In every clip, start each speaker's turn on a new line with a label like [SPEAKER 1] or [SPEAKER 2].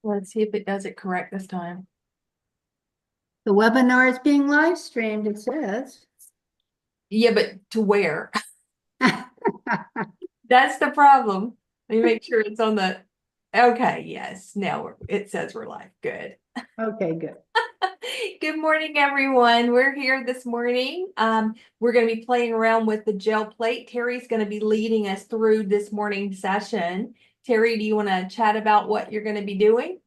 [SPEAKER 1] Let's see if it does it correct this time.
[SPEAKER 2] The webinar is being live streamed, it says.
[SPEAKER 1] Yeah, but to where? That's the problem. Let me make sure it's on the. Okay, yes. Now it says we're live. Good.
[SPEAKER 2] Okay, good.
[SPEAKER 1] Good morning, everyone. We're here this morning. We're going to be playing around with the gel plate. Terry's going to be leading us through this morning's session. Terry, do you want to chat about what you're going to be doing?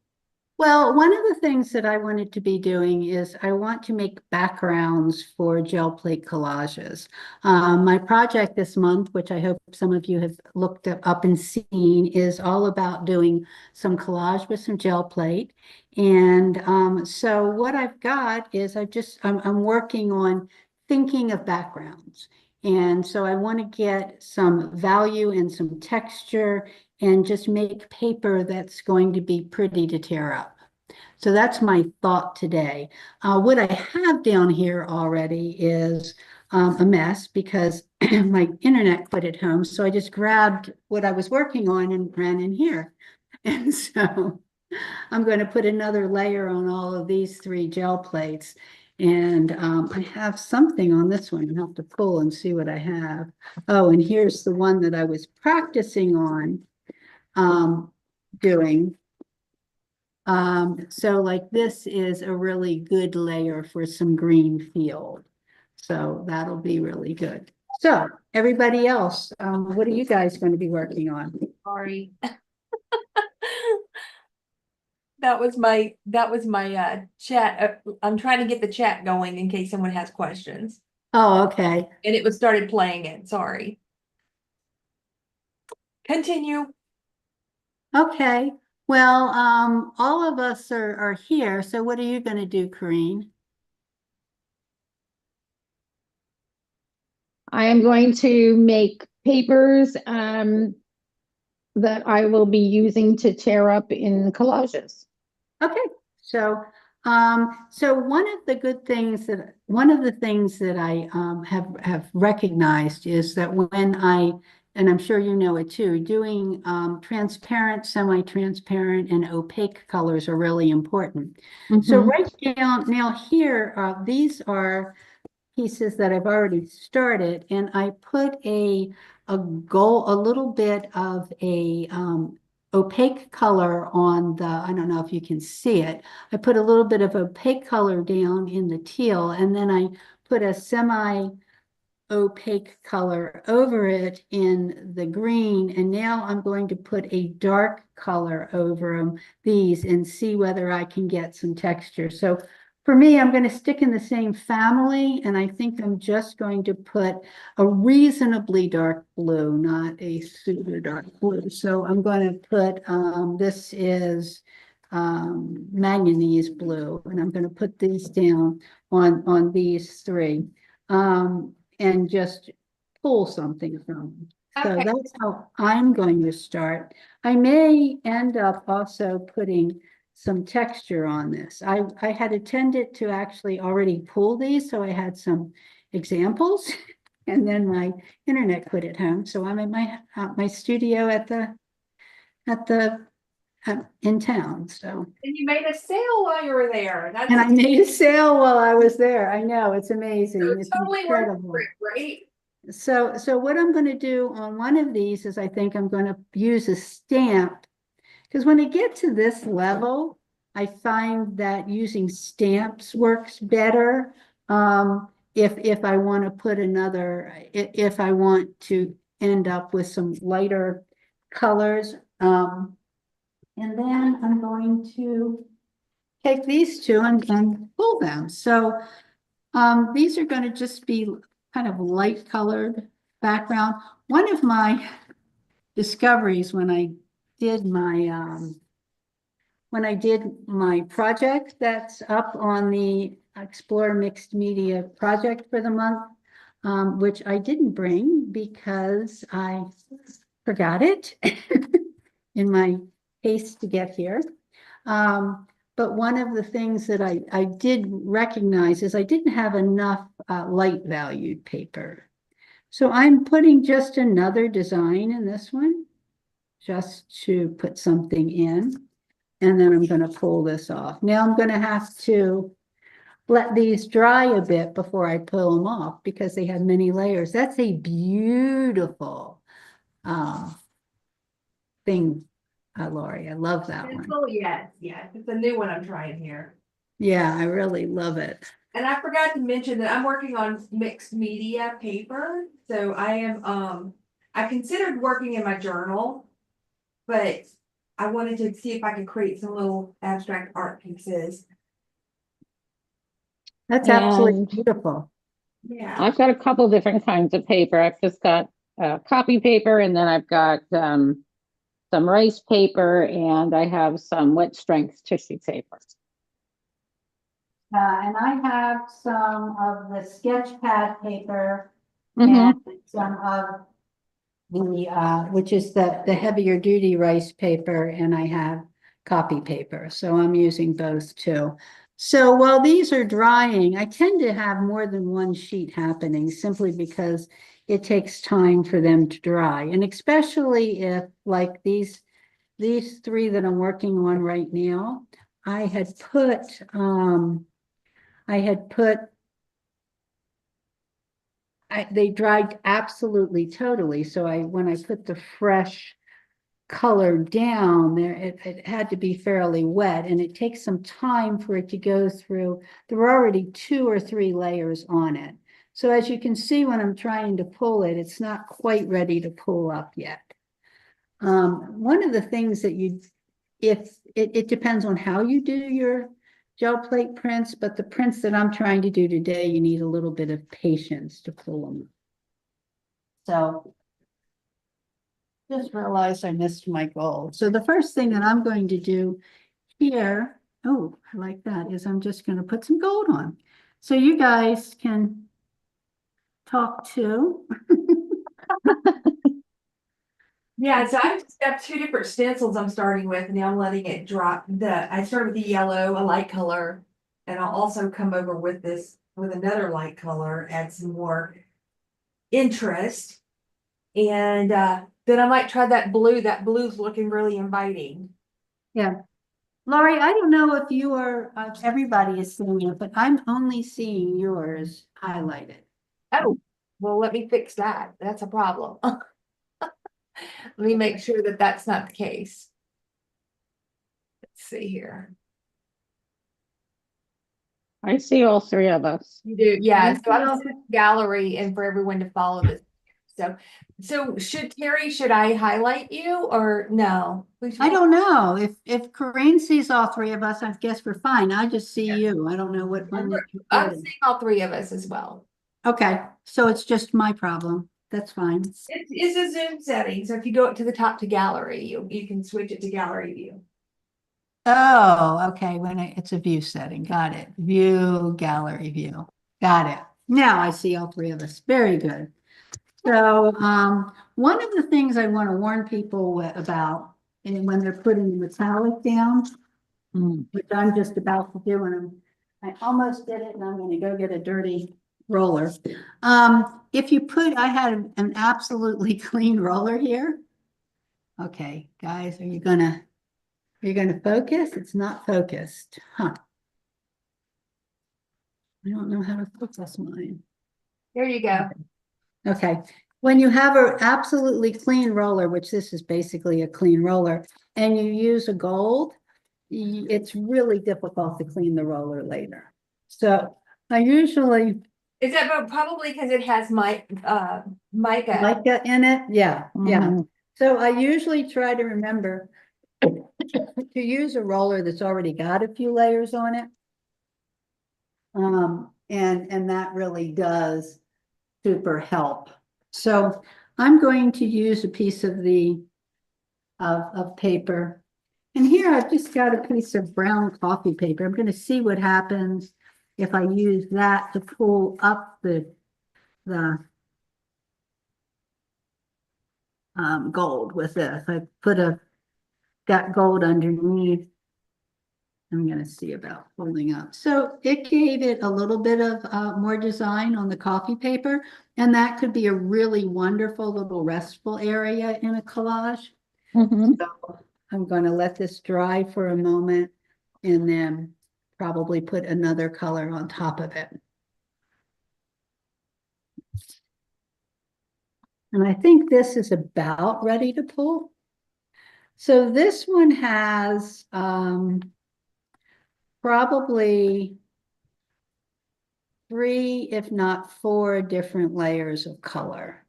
[SPEAKER 2] Well, one of the things that I wanted to be doing is I want to make backgrounds for gel plate collages. My project this month, which I hope some of you have looked up and seen, is all about doing some collage with some gel plate. And so what I've got is I'm working on thinking of backgrounds. And so I want to get some value and some texture and just make paper that's going to be pretty to tear up. So that's my thought today. What I have down here already is a mess because my internet quit at home. So I just grabbed what I was working on and ran in here. And so I'm going to put another layer on all of these three gel plates. And I have something on this one. I'll have to pull and see what I have. Oh, and here's the one that I was practicing on doing. So like this is a really good layer for some green field. So that'll be really good. So everybody else, what are you guys going to be working on?
[SPEAKER 1] Sorry. That was my chat. I'm trying to get the chat going in case someone has questions.
[SPEAKER 2] Oh, okay.
[SPEAKER 1] And it was started playing it. Sorry. Continue.
[SPEAKER 2] Okay. Well, all of us are here. So what are you going to do, Corrine?
[SPEAKER 3] I am going to make papers that I will be using to tear up in collages.
[SPEAKER 2] Okay, so one of the things that I have recognized is that when and I'm sure you know it too, doing transparent, semi-transparent, and opaque colors are really important. So right now here, these are pieces that I've already started, and I put a little bit of a opaque color on I don't know if you can see it. I put a little bit of opaque color down in the teal, and then I put a semi opaque color over it in the green. And now I'm going to put a dark color over these and see whether I can get some texture. So for me, I'm going to stick in the same family, and I think I'm just going to put a reasonably dark blue, not a super dark blue. So I'm going to put, this is manganese blue, and I'm going to put these down on these three. And just pull something from them. So
[SPEAKER 1] Okay.
[SPEAKER 2] that's how I'm going to start. I may end up also putting some texture on this. I had intended to actually already pull these, so I had some examples, and then my internet quit at home. So I'm in my studio at the in town. So
[SPEAKER 1] And you made a sale while you were there.
[SPEAKER 2] and I made a sale while I was there. I know it's amazing. It's
[SPEAKER 1] Totally worth
[SPEAKER 2] incredible.
[SPEAKER 1] it, right?
[SPEAKER 2] So what I'm going to do on one of these is I think I'm going to use a stamp, because when I get to this level, I find that using stamps works better. If I want to put if I want to end up with some lighter colors. And then I'm going to take these two and pull them. So these are going to just be kind of light colored background. One of my discoveries did my when I did my project that's up on the Explore Mixed Media project for the month, which I didn't bring because I forgot it in my haste to get here. But one of the things that I did recognize is I didn't have enough light valued paper. So I'm putting just another design in this one, just to put something in. And then I'm gonna pull this off. Now I'm gonna have to let these dry a bit before I pull them off because they have many layers. That's a beautiful thing, Lori. I love that one.
[SPEAKER 1] Pencil, yes, yes. It's a new one I'm trying here.
[SPEAKER 2] Yeah, I really love it.
[SPEAKER 1] And I forgot to mention that I'm working on mixed media paper. So I am, I considered working in my journal, but I wanted to see if I could create some little abstract art pieces.
[SPEAKER 2] That's absolutely
[SPEAKER 3] And
[SPEAKER 2] beautiful.
[SPEAKER 1] Yeah.
[SPEAKER 3] I've got a couple different kinds of paper. I've just got copy paper, and then I've got some rice paper, and I have some wet strength tissue paper.
[SPEAKER 2] And I have some of the sketch pad paper
[SPEAKER 3] Mhm.
[SPEAKER 2] and some of the, which is the heavier duty rice paper, and I have copy paper. So I'm using both too. So while these are drying, I tend to have more than one sheet happening simply because it takes time for them to dry. And especially if like these three that I'm working on right now, I had put they dried absolutely totally. So when I put the fresh color down there, it had to be fairly wet, and it takes some time for it to go through. There were already 2 or 3 layers on it. So as you can see, when I'm trying to pull it, it's not quite ready to pull up yet. One of the things that it depends on how you do your gel plate prints, but the prints that I'm trying to do today, you need a little bit of patience to pull them. So just realized I missed my goal. So the first thing that I'm going to do here, oh, I like that, is I'm just going to put some gold on. So you guys can talk too.
[SPEAKER 1] Yeah, so I just have 2 different stencils I'm starting with, and now I'm letting it drop. I started with the yellow, a light color, and I'll also come over with this with another light color, add some more interest. And then I might try that blue. That blue's looking really inviting.
[SPEAKER 2] Yeah. Laurie, I don't know if you are, everybody is seeing it, but I'm only seeing yours highlighted.
[SPEAKER 1] Oh, well, let me fix that. That's a problem. Let me make sure that that's not the case. Let's see here.
[SPEAKER 3] I see all 3 of us.
[SPEAKER 1] You do, yeah. So I'm
[SPEAKER 2] Yeah.
[SPEAKER 1] in the gallery and for everyone to follow this. So should I highlight you or no?
[SPEAKER 2] I don't know. If Corinne sees all 3 of us, I guess we're fine. I just see you. I don't know what one that you're
[SPEAKER 1] I'm
[SPEAKER 2] getting.
[SPEAKER 1] seeing all 3 of us as well.
[SPEAKER 2] Okay, so it's just my problem. That's fine.
[SPEAKER 1] It's a Zoom setting, so if you go up to the top to gallery, you can switch it to gallery view.
[SPEAKER 2] Oh, okay, it's a view setting. Got it. View, gallery view. Got it. Now I see all 3 of us. Very good. So, one of the things I want to warn people about, and when they're putting the metallic down, which I'm just about to do, and I almost did it, and I'm going to go get a dirty roller. If you I had an absolutely clean roller here. Okay, guys, are you gonna focus? It's not focused, huh? I don't know how to focus mine.
[SPEAKER 1] There you go.
[SPEAKER 2] Okay, when you have an absolutely clean roller, which this is basically a clean roller, and you use a gold, it's really difficult to clean the roller later. So I usually
[SPEAKER 1] Is that probably because it has mica?
[SPEAKER 2] like that in it. Yeah, yeah.
[SPEAKER 3] Mhm.
[SPEAKER 2] So I usually try to remember to use a roller that's already got a few layers on it. And that really does super help. So I'm going to use a piece of of paper. And here I've just got a piece of brown coffee paper. I'm going to see what happens if I use that to pull up the gold with this. I got gold underneath. I'm going to see about pulling up. So it gave it a little bit of more design on the coffee paper, and that could be a really wonderful little restful area in a collage.
[SPEAKER 3] Mhm.
[SPEAKER 2] So I'm going to let this dry for a moment and then probably put another color on top of it. And I think this is about ready to pull. So this one has probably 3, if not 4 different layers of color.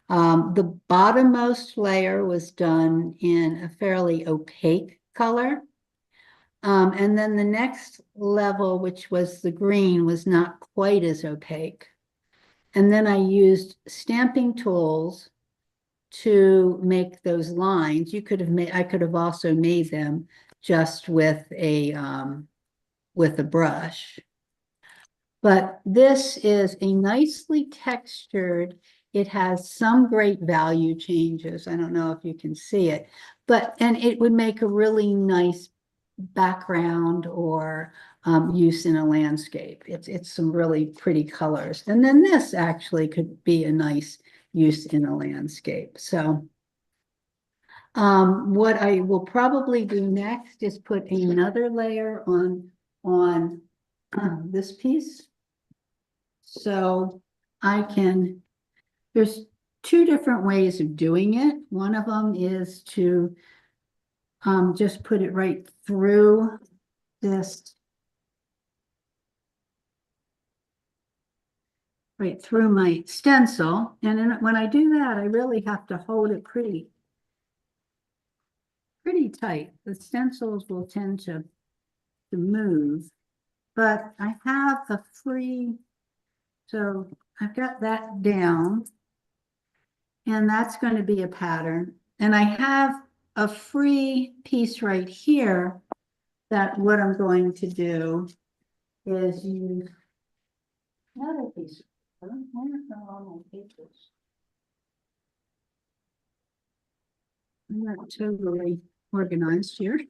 [SPEAKER 2] The bottommost layer was done in a fairly opaque color. And then the next level, which was the green, was not quite as opaque. And then I used stamping tools to make those lines. You could have made, I could have also made them just with a brush. But this is a nicely textured, it has some great value changes. I don't know if you can see it, and it would make a really nice background or use in a landscape. It's some really pretty colors. And then this actually could be a nice use in a landscape. So what I will probably do next is put another layer on this piece. So there's 2 different ways of doing it. One of them is to just put it right through this, right through my stencil. And then when I do that, I really have to hold it pretty tight. The stencils will tend to move, but I have a free, so I've got that down, and that's going to be a pattern. And I have a free piece right here that what I'm going to do is use another piece. Where are all my papers? I'm not totally organized here.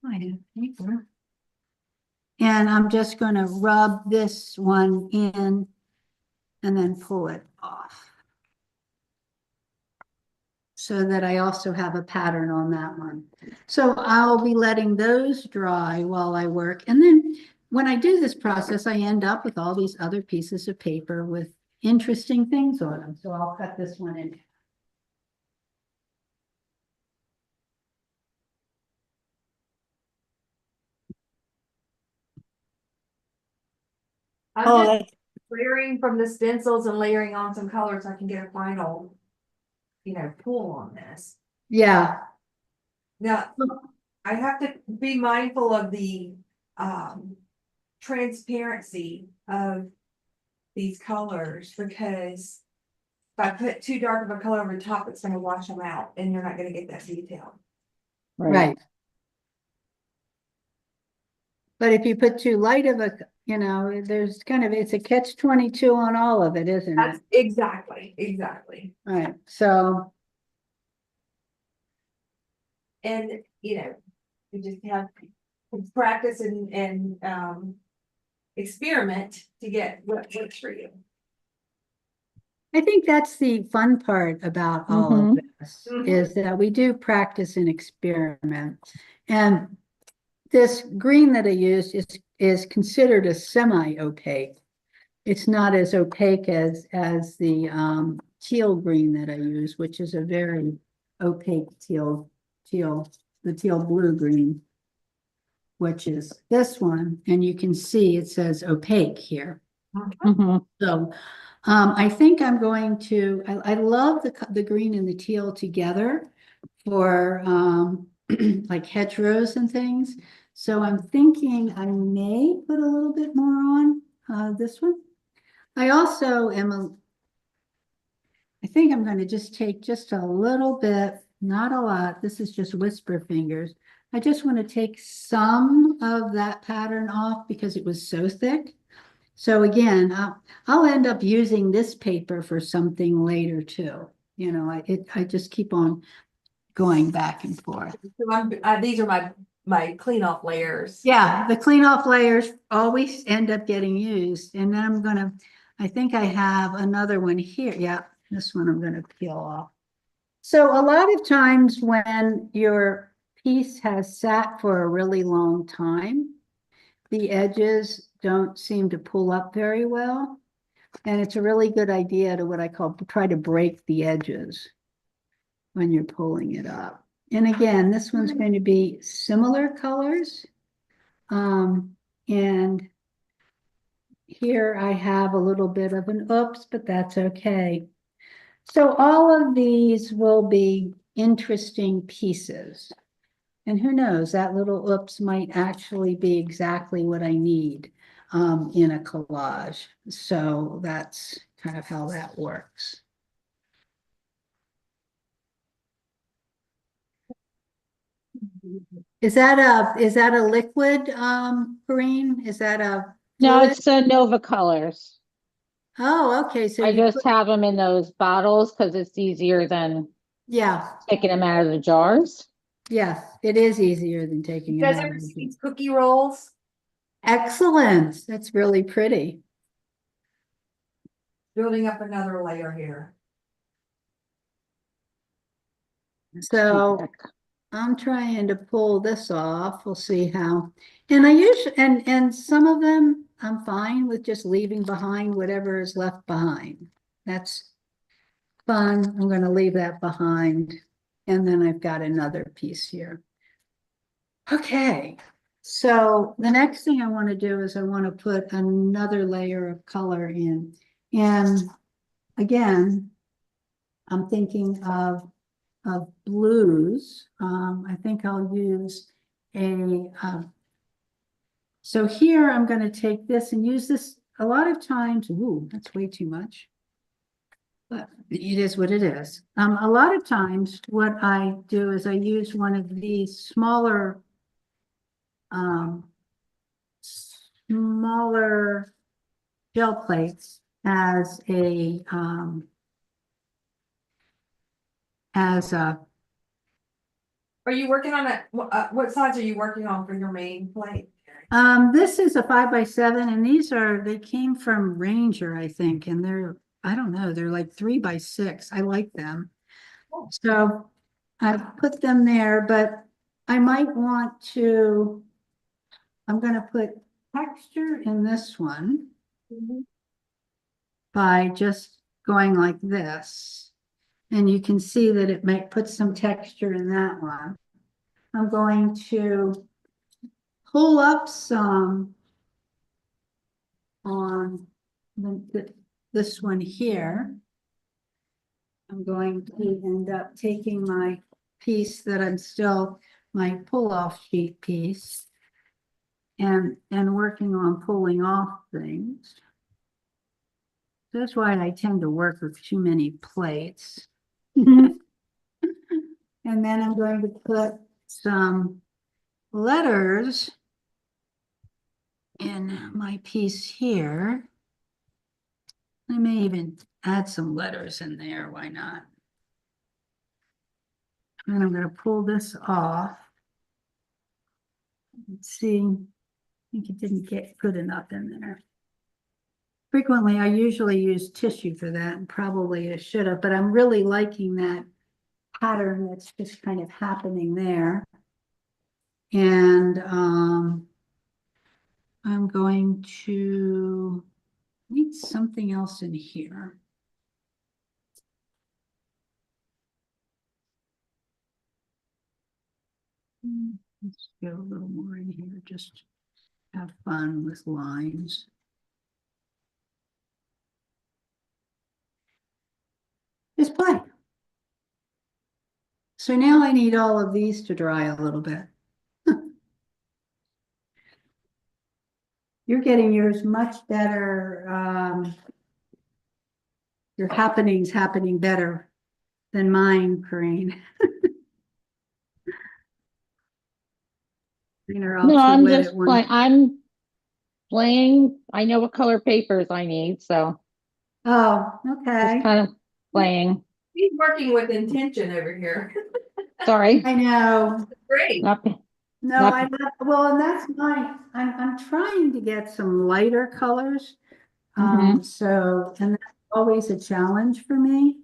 [SPEAKER 2] I have paper. And I'm just going to rub this one in and then pull it off, so that I also have a pattern on that one. So I'll be letting those dry while I work. And then when I do this process, I end up with all these other pieces of paper with interesting things on them. So I'll cut this one in.
[SPEAKER 1] I'm just layering from the stencils and layering on some colors so I can get a final, pull on this.
[SPEAKER 2] Yeah.
[SPEAKER 1] Now, I have to be mindful of the transparency of these colors, because if I put too dark of a color over the top, it's going to wash them out and you're not going to get that detail.
[SPEAKER 2] Right. But if you put too light of a, there's it's a catch-22 on all of it, isn't
[SPEAKER 1] That's
[SPEAKER 2] it?
[SPEAKER 1] exactly.
[SPEAKER 2] Right. So.
[SPEAKER 1] And, we just have to practice and experiment to get what works for you.
[SPEAKER 2] I think that's the fun part about all of this, is that we do practice and experiment. And this green that I used is considered a semi-opaque. It's not as opaque as the teal green that I use, which is a very opaque teal, the teal blue green, which is this one. And you can see it says opaque here. So I think I'm going to, I love the green and the teal together for like hedgerows and things. So I'm thinking I may put a little bit more on this one. I also I think I'm going to just take just a little bit, not a lot. This is just whisper fingers. I just want to take some of that pattern off because it was so thick. So again, I'll end up using this paper for something later too. I just keep on going back and forth.
[SPEAKER 1] So these are my clean off layers.
[SPEAKER 2] Yeah, the clean off layers always end up getting used. And then I think I have another one here. Yeah, this one I'm going to peel off. So a lot of times when your piece has sat for a really long time, the edges don't seem to pull up very well. And it's a really good idea to what I call try to break the edges when you're pulling it up. And again, this one's going to be similar colors. And here I have a little bit of an oops, but that's okay. So all of these will be interesting pieces. And who knows, that little oops might actually be exactly what I need in a collage. So that's kind of how that works. Is that a liquid green? Is that a
[SPEAKER 3] No,
[SPEAKER 2] fluid?
[SPEAKER 3] it's Nova Colors.
[SPEAKER 2] Oh, okay. So
[SPEAKER 3] I
[SPEAKER 2] you
[SPEAKER 3] just
[SPEAKER 2] put,
[SPEAKER 3] have them in those bottles because it's easier than
[SPEAKER 2] yeah,
[SPEAKER 3] taking them out of the jars.
[SPEAKER 2] yes, it is easier than taking
[SPEAKER 1] You
[SPEAKER 2] it
[SPEAKER 1] guys
[SPEAKER 2] out
[SPEAKER 1] ever
[SPEAKER 2] of
[SPEAKER 1] see
[SPEAKER 2] the.
[SPEAKER 1] these cookie rolls?
[SPEAKER 2] Excellent. That's really pretty.
[SPEAKER 1] Building up another layer here.
[SPEAKER 2] So I'm trying to pull this off. We'll see how. And I usually, and some of them I'm fine with just leaving behind whatever is left behind. That's fun. I'm going to leave that behind. And then I've got another piece here. Okay. So the next thing I want to do is I want to put another layer of color in. And again, I'm thinking of blues. I think I'll use so here I'm going to take this and use this a lot of times. Ooh, that's way too much. But it is what it is. A lot of times what I do is I use one of these smaller gel plates as a
[SPEAKER 1] Are you working on what size are you working on for your main plate?
[SPEAKER 2] this is a 5x7 and they came from Ranger, I think, and I don't know, they're like 3x6. I like them. So I put them there, but I might want to, I'm gonna put texture in this one by just going like this. And you can see that it might put some texture in that one. I'm going to pull up some on this one here. I'm going to end up taking my piece that I'm still, my pull-off sheet piece and working on pulling off things. That's why I tend to work with too many plates. And then I'm going to put some letters in my piece here. I may even add some letters in there, why not? And I'm going to pull this off. Let's see, I think it didn't get good enough in there. Frequently, I usually use tissue for that, and probably I should have, but I'm really liking that pattern that's just kind of happening there. And I'm going to need something else in here. Let's go a little more in here, just have fun with lines. Just play. So now I need all of these to dry a little bit. You're getting yours much better. Your happenings happening better than mine, Corinne. Mine are all
[SPEAKER 3] No,
[SPEAKER 2] too
[SPEAKER 3] I'm
[SPEAKER 2] wet
[SPEAKER 3] just
[SPEAKER 2] at one.
[SPEAKER 3] playing. I'm playing. I know what color papers I need, so
[SPEAKER 2] Oh,
[SPEAKER 3] just
[SPEAKER 2] okay.
[SPEAKER 3] kind of playing.
[SPEAKER 1] He's working with intention over here.
[SPEAKER 3] Sorry,
[SPEAKER 2] I know.
[SPEAKER 1] Great.
[SPEAKER 3] not
[SPEAKER 2] No,
[SPEAKER 3] not.
[SPEAKER 2] I love, well, and that's mine. I'm trying to get some lighter colors.
[SPEAKER 3] Mhm.
[SPEAKER 2] So, and that's always a challenge for me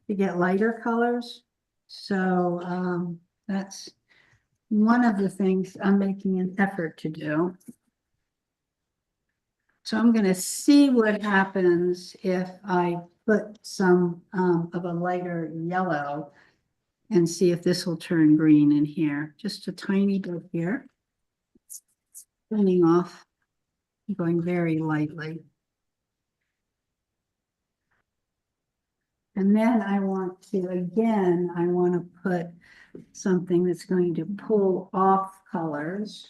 [SPEAKER 2] to get lighter colors. So that's one of the things I'm making an effort to do. So I'm going to see what happens if I put some of a lighter yellow and see if this will turn green in here. Just a tiny bit here. Turning off, going very lightly. And then I want to, again, I want to put something that's going to pull off colors.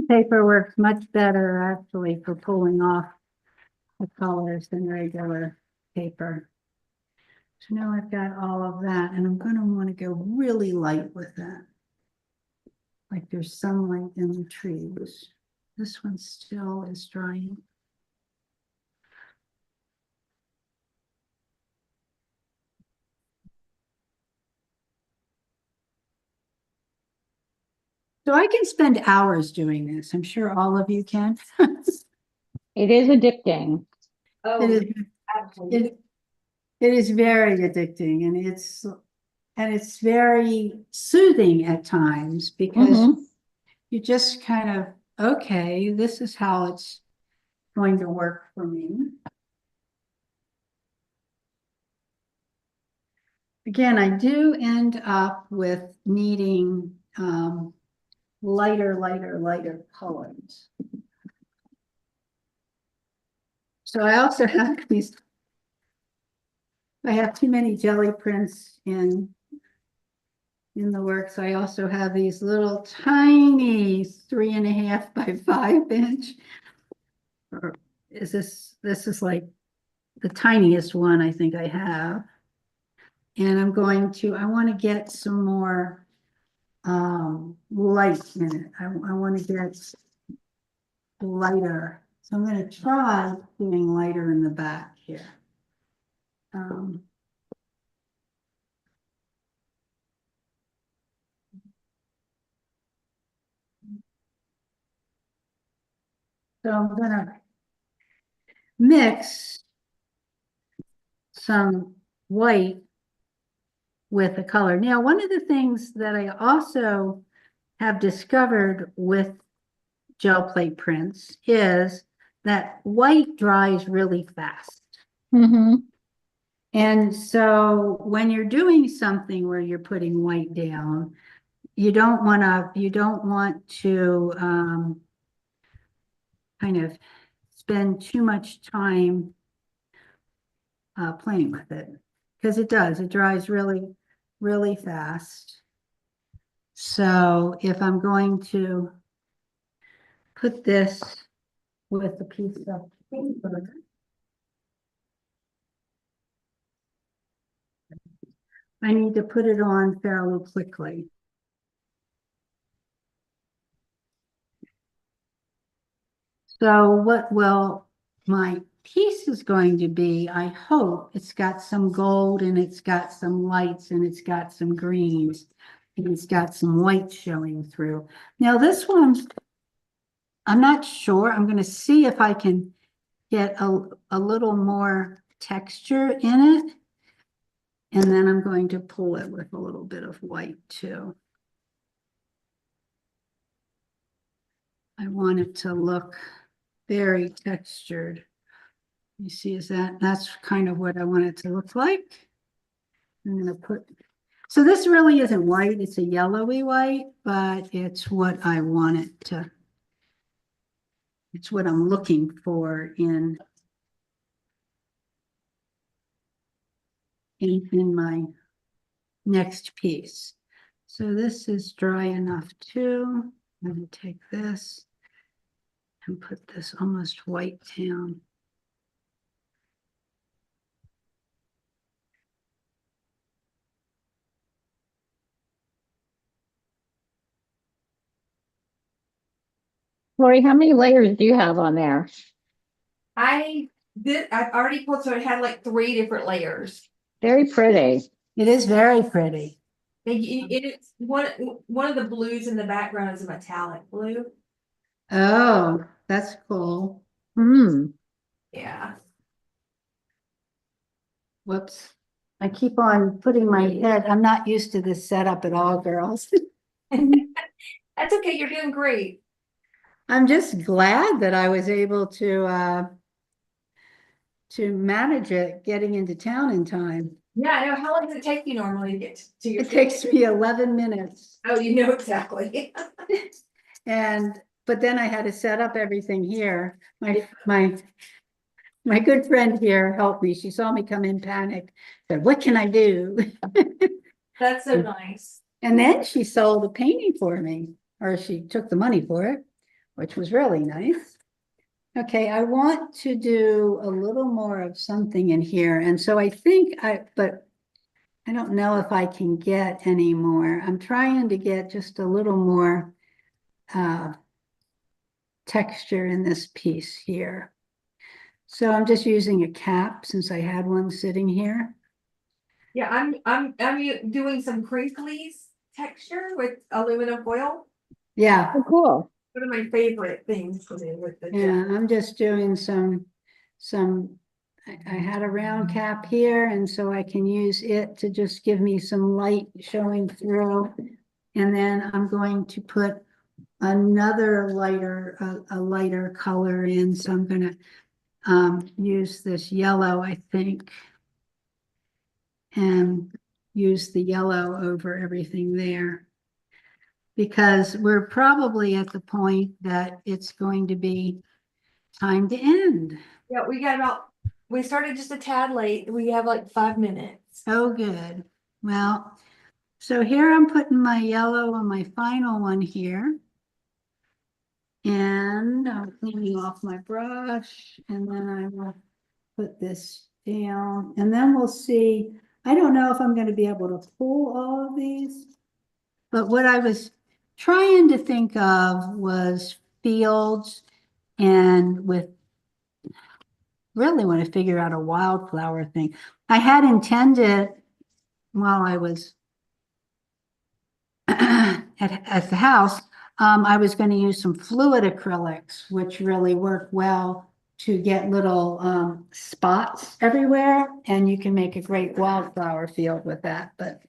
[SPEAKER 2] Paper works much better actually for pulling off the colors than regular paper. So now I've got all of that, and I'm going to want to go really light with that. Like there's sunlight in the trees. This one still is drying. So I can spend hours doing this. I'm sure all of you can.
[SPEAKER 3] It is addicting.
[SPEAKER 1] Oh,
[SPEAKER 2] It is,
[SPEAKER 1] absolutely.
[SPEAKER 2] it is very addicting, and it's very soothing at times because
[SPEAKER 3] Mhm.
[SPEAKER 2] you just kind of, okay, this is how it's going to work for me. Again, I do end up with needing lighter colors. So I also have these, I have too many jelly prints in the works. I also have these little tiny 3.5 by 5 inch. Or is this is like the tiniest one I think I have. And I want to get some more light in it. I want to get lighter. So I'm going to try getting lighter in the back here. So I'm going to mix some white with the color. Now, one of the things that I also have discovered with gel plate prints is that white dries really fast.
[SPEAKER 3] Mhm.
[SPEAKER 2] And so when you're doing something where you're putting white down, you don't want to kind of spend too much time playing with it, because it dries really fast. So if I'm going to put this with a piece of paper, I need to put it on fairly quickly. So what will my piece is going to be, I hope it's got some gold and it's got some lights and it's got some greens and it's got some white showing through. Now this one, I'm not sure. I'm going to see if I can get a little more texture in it. And then I'm going to pull it with a little bit of white too. I want it to look very textured. You see, that's kind of what I want it to look like. I'm gonna so this really isn't white, it's a yellowy white, but it's what I want it to, it's what I'm looking for in my next piece. So this is dry enough too. I'm gonna take this and put this almost white down.
[SPEAKER 3] Lori, how many layers do you have on there?
[SPEAKER 1] I've already pulled, so it had like 3 different layers.
[SPEAKER 3] Very pretty.
[SPEAKER 2] It is very pretty.
[SPEAKER 1] It's one of the blues in the background is a metallic blue.
[SPEAKER 2] Oh, that's cool.
[SPEAKER 3] Hmm.
[SPEAKER 1] Yeah.
[SPEAKER 2] Whoops. I keep on putting my head, I'm not used to this setup at all, girls.
[SPEAKER 1] That's okay, you're doing great.
[SPEAKER 2] I'm just glad that I was able to manage it getting into town in time.
[SPEAKER 1] Yeah, I know. How long does it take you normally to get to your?
[SPEAKER 2] It takes me 11 minutes.
[SPEAKER 1] Oh, you know exactly.
[SPEAKER 2] But then I had to set up everything here. My good friend here helped me. She saw me come in panicked, said, "What can I do?"
[SPEAKER 1] That's so nice.
[SPEAKER 2] And then she sold a painting for me, or she took the money for it, which was really nice. Okay, I want to do a little more of something in here. And so but I don't know if I can get any more. I'm trying to get just a little more texture in this piece here. So I'm just using a cap since I had one sitting here.
[SPEAKER 1] Yeah, I'm doing some crinklies texture with aluminum foil.
[SPEAKER 2] Yeah,
[SPEAKER 3] Oh, cool.
[SPEAKER 1] One of my favorite things to do with the
[SPEAKER 2] yeah, I'm just doing I had a round cap here, and so I can use it to just give me some light showing through. And then I'm going to put another a lighter color in. So I'm gonna use this yellow, I think, and use the yellow over everything there. Because we're probably at the point that it's going to be time to end.
[SPEAKER 1] Yeah, we started just a tad late. We have like 5 minutes.
[SPEAKER 2] Oh, good. Well, so here I'm putting my yellow on my final one here. And I'm cleaning off my brush, and then I will put this down, and then we'll see. I don't know if I'm going to be able to pull all of these, but what I was trying to think of was fields, and really want to figure out a wildflower thing. I had intended while I was at the house, I was going to use some fluid acrylics, which really work well to get little spots everywhere, and you can make a great wildflower field with that. But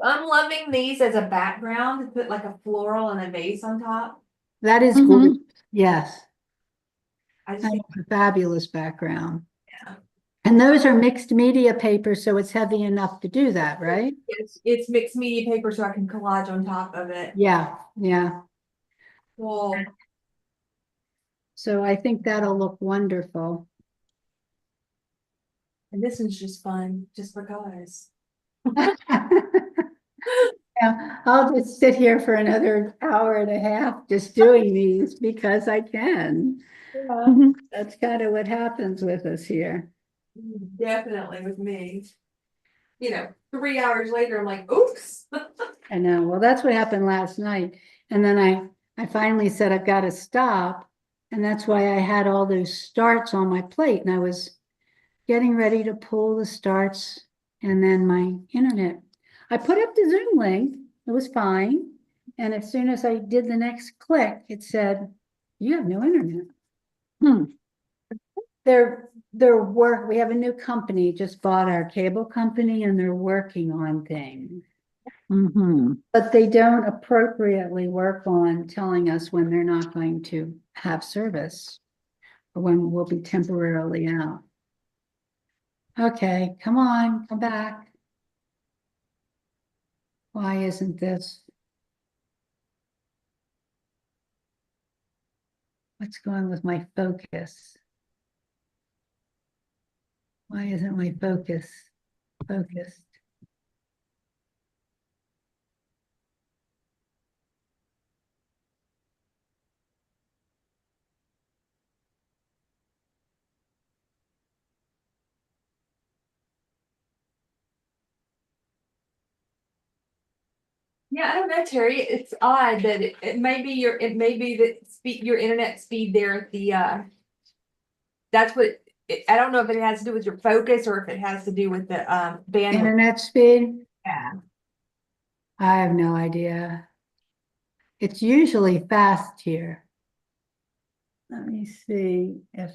[SPEAKER 1] I'm loving these as a background to put like a floral and a vase on top.
[SPEAKER 2] that is
[SPEAKER 3] Mhm.
[SPEAKER 2] gorgeous. Yes,
[SPEAKER 1] I just
[SPEAKER 2] that's
[SPEAKER 1] think,
[SPEAKER 2] a fabulous background.
[SPEAKER 1] yeah.
[SPEAKER 2] And those are mixed media paper, so it's heavy enough to do that, right?
[SPEAKER 1] It's mixed media paper, so I can collage on top of it.
[SPEAKER 2] Yeah, yeah.
[SPEAKER 1] Well,
[SPEAKER 2] So I think that'll look wonderful.
[SPEAKER 1] and this is just fun, just because.
[SPEAKER 2] Yeah, I'll just sit here for another hour and a half just doing these because I can.
[SPEAKER 1] Yeah,
[SPEAKER 3] Mhm.
[SPEAKER 2] That's kind of what happens with us here.
[SPEAKER 1] definitely with me. 3 hours later, I'm like, oops.
[SPEAKER 2] I know. Well, that's what happened last night. And then I finally said, I've got to stop. And that's why I had all those starts on my plate. And I was getting ready to pull the starts. And then my internet, I put up the Zoom link. It was fine. And as soon as I did the next click, it said, you have no internet.
[SPEAKER 3] Hmm.
[SPEAKER 2] We have a new company, just bought our cable company, and they're working on things.
[SPEAKER 3] Mhm.
[SPEAKER 2] But they don't appropriately work on telling us when they're not going to have service or when we'll be temporarily out. Okay, come on, come back. Why isn't this? What's going with my focus? Why isn't my focus focused?
[SPEAKER 1] Yeah, I don't know, Terry. It's odd that it may be that speed, your internet speed there at the, that's what, I don't know if it has to do with your focus or if it has to do with the, bandwidth.
[SPEAKER 2] Internet speed?
[SPEAKER 1] Yeah.
[SPEAKER 2] I have no idea. It's usually fast here. Let me see if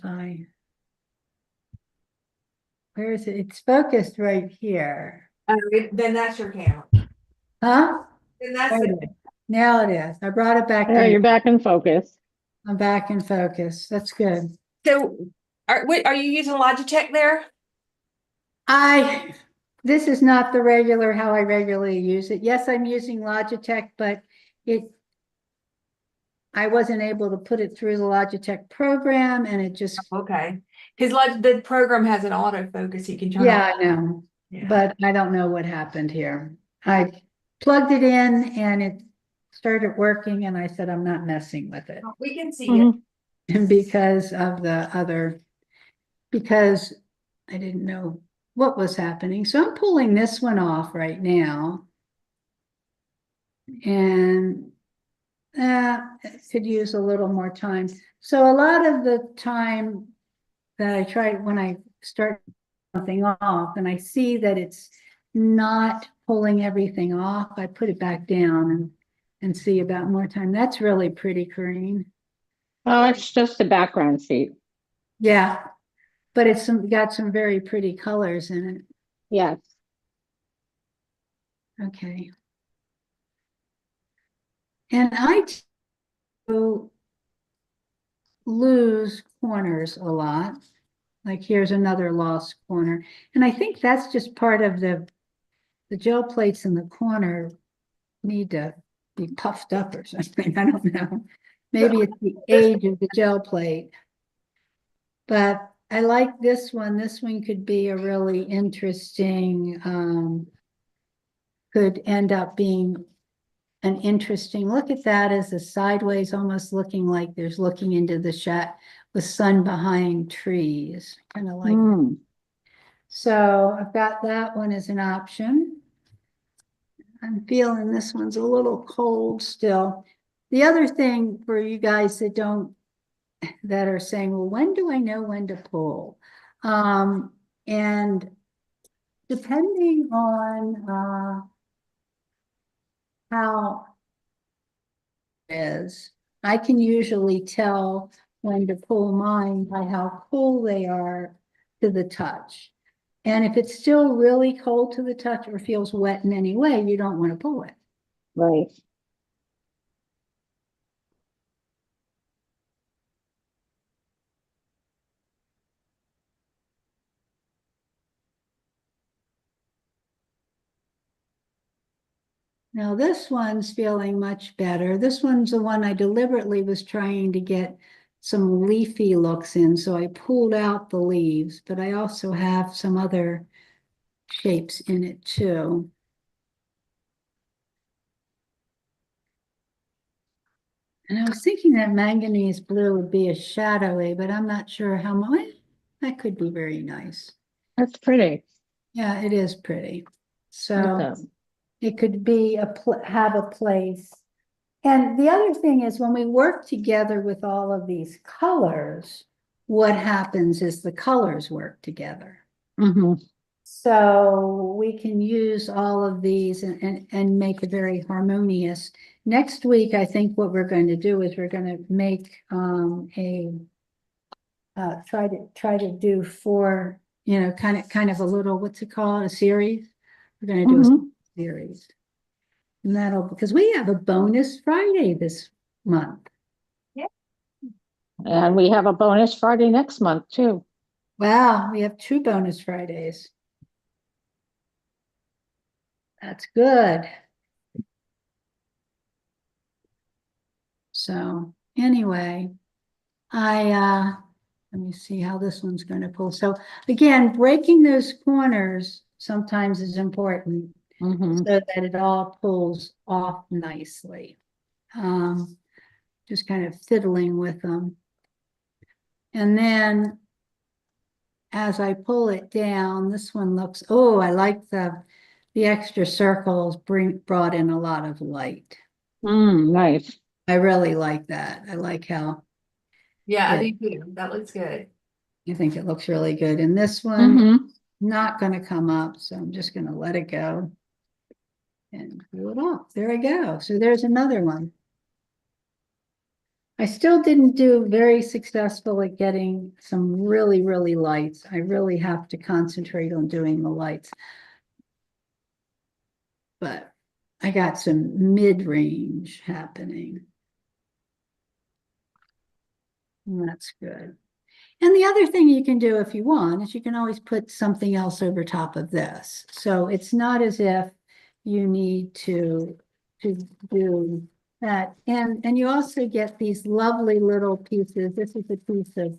[SPEAKER 2] where is it? It's focused right here.
[SPEAKER 1] Then that's your camera.
[SPEAKER 2] Huh?
[SPEAKER 1] Then that's
[SPEAKER 2] There
[SPEAKER 1] it.
[SPEAKER 2] it is. Now it is. I brought it back
[SPEAKER 3] There, you're
[SPEAKER 2] in.
[SPEAKER 3] back in focus.
[SPEAKER 2] I'm back in focus. That's good.
[SPEAKER 1] So, are you using Logitech there?
[SPEAKER 2] This is not the regular, how I regularly use it. Yes, I'm using Logitech, but I wasn't able to put it through the Logitech program and it just,
[SPEAKER 1] Okay, because like the program has an autofocus you can turn on.
[SPEAKER 2] yeah, I know.
[SPEAKER 1] Yeah.
[SPEAKER 2] But I don't know what happened here. I plugged it in and it started working and I said, I'm not messing with it.
[SPEAKER 1] We can see
[SPEAKER 3] Mhm.
[SPEAKER 1] it.
[SPEAKER 2] And because of because I didn't know what was happening. So I'm pulling this one off right now. And it could use a little more time. So a lot of the time that I try, when I start something off and I see that it's not pulling everything off, I put it back down and see about more time. That's really pretty, Corinne.
[SPEAKER 3] Oh, it's just a background sheet.
[SPEAKER 2] Yeah, but it's got some very pretty colors in it.
[SPEAKER 3] Yes.
[SPEAKER 2] Okay. And I do lose corners a lot. Like here's another lost corner. And I think that's just part of the gel plates in the corner need to be puffed up or something. I don't know. Maybe it's the age of the gel plate. But I like this one. This one could be a really interesting, could end up being an interesting, look at that as a sideways, almost looking like there's looking into the shot with sun behind trees, kind of like.
[SPEAKER 3] Mm.
[SPEAKER 2] So I've got that one as an option. I'm feeling this one's a little cold still. The other thing for you guys that are saying, well, when do I know when to pull? And depending on how it is, I can usually tell when to pull mine by how cool they are to the touch. And if it's still really cold to the touch or feels wet in any way, you don't want to pull it.
[SPEAKER 3] Right.
[SPEAKER 2] Now this one's feeling much better. This one's the one I deliberately was trying to get some leafy looks in, so I pulled out the leaves, but I also have some other shapes in it too. And I was thinking that manganese blue would be a shadowy, but I'm not sure how much. That could be very nice.
[SPEAKER 3] That's pretty.
[SPEAKER 2] Yeah, it is pretty. So
[SPEAKER 3] Okay.
[SPEAKER 2] it could be have a place. And the other thing is when we work together with all of these colors, what happens is the colors work together.
[SPEAKER 3] Mm-hmm.
[SPEAKER 2] So we can use all of these and make it very harmonious. Next week, I think what we're going to do is we're going to make try to do four, kind of a little, what's it called, a series. We're going to do
[SPEAKER 3] Mm-hmm.
[SPEAKER 2] a series. And because we have a bonus Friday this month.
[SPEAKER 3] And we have a bonus Friday next month too.
[SPEAKER 2] Wow, we have 2 bonus Fridays. That's good. So anyway, let me see how this one's going to pull. So again, breaking those corners sometimes is important
[SPEAKER 3] Mm-hmm.
[SPEAKER 2] so that it all pulls off nicely. Just kind of fiddling with them. And then as I pull it down, this one looks, oh, I like the extra circles brought in a lot of light.
[SPEAKER 3] Nice.
[SPEAKER 2] I really like that. I like how,
[SPEAKER 1] Yeah, I
[SPEAKER 2] Yeah.
[SPEAKER 1] do too. That looks good.
[SPEAKER 2] I think it looks really good. And this one,
[SPEAKER 3] Mm-hmm.
[SPEAKER 2] not gonna come up, so I'm just gonna let it go. And pull it off. There I go. So there's another one. I still didn't do very successful at getting some really, really lights. I really have to concentrate on doing the lights. But I got some mid-range happening. And that's good. And the other thing you can do if you want is you can always put something else over top of this. So it's not as if you need to do that. And you also get these lovely little pieces. This is a piece of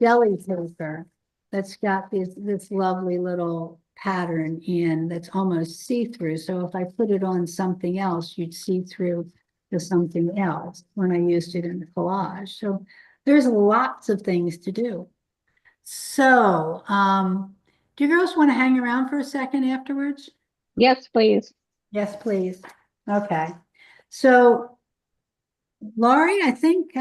[SPEAKER 2] deli paper that's got this lovely little pattern in that's almost see-through. So if I put it on something else, you'd see through to something else when I used it in the collage. So there's lots of things to do. So, do you girls want to hang around for a second afterwards?
[SPEAKER 3] Yes, please.
[SPEAKER 2] Yes, please. Okay. So, Laurie, I think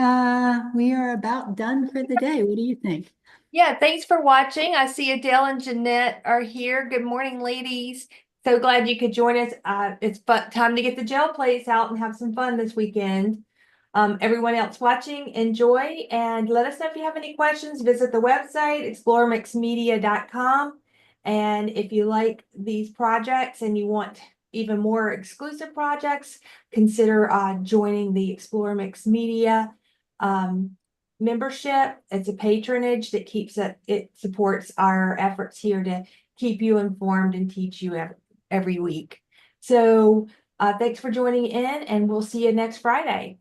[SPEAKER 2] we are about done for the day. What do you think?
[SPEAKER 1] Yeah, thanks for watching. I see Adele and Jeanette are here. Good morning, ladies. So glad you could join us. It's time to get the gel plates out and have some fun this weekend. Everyone else watching, enjoy and let us know if you have any questions. Visit the website, exploremixmedia.com. And if you like these projects and you want even more exclusive projects, consider joining the Explore Mix Media membership. It's a patronage that it supports our efforts here to keep you informed and teach you every week. So thanks for joining in, and we'll see you next Friday.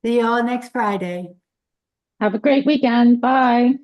[SPEAKER 2] See you all next Friday.
[SPEAKER 3] Have a great weekend. Bye.